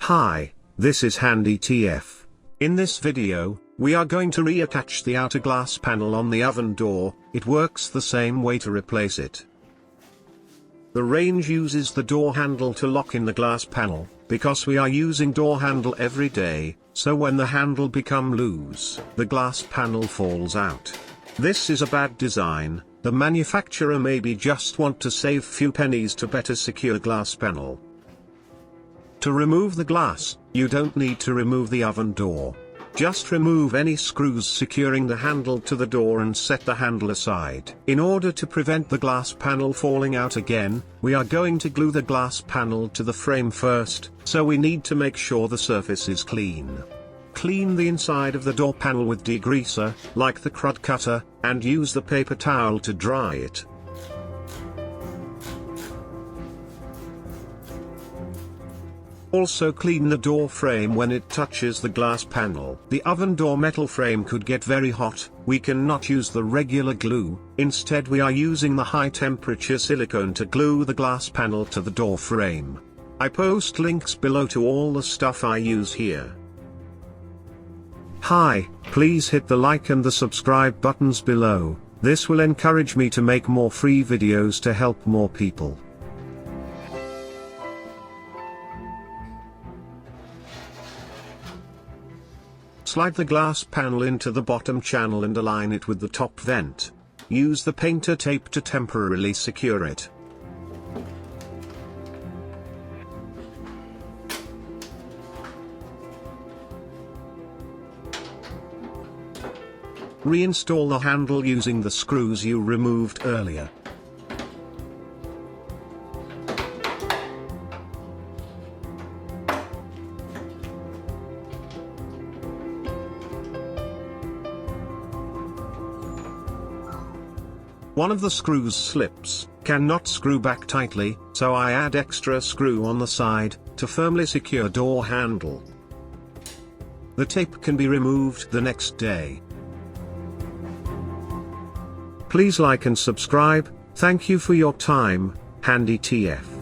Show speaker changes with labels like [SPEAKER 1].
[SPEAKER 1] Hi, this is Handy TF. In this video, we are going to reattach the outer glass panel on the oven door. It works the same way to replace it. The range uses the door handle to lock in the glass panel, because we are using door handle every day, so when the handle become loose, the glass panel falls out. This is a bad design. The manufacturer maybe just want to save few pennies to better secure glass panel. To remove the glass, you don't need to remove the oven door. Just remove any screws securing the handle to the door and set the handle aside. In order to prevent the glass panel falling out again, we are going to glue the glass panel to the frame first, so we need to make sure the surface is clean. Clean the inside of the door panel with degreaser, like the crud cutter, and use the paper towel to dry it. Also clean the door frame when it touches the glass panel. The oven door metal frame could get very hot. We cannot use the regular glue, instead we are using the high temperature silicone to glue the glass panel to the door frame. I post links below to all the stuff I use here. Hi, please hit the like and the subscribe buttons below. This will encourage me to make more free videos to help more people. Slide the glass panel into the bottom channel and align it with the top vent. Use the painter tape to temporarily secure it. Reinstall the handle using the screws you removed earlier. One of the screws slips, cannot screw back tightly, so I add extra screw on the side, to firmly secure door handle. The tape can be removed the next day. Please like and subscribe. Thank you for your time, Handy TF.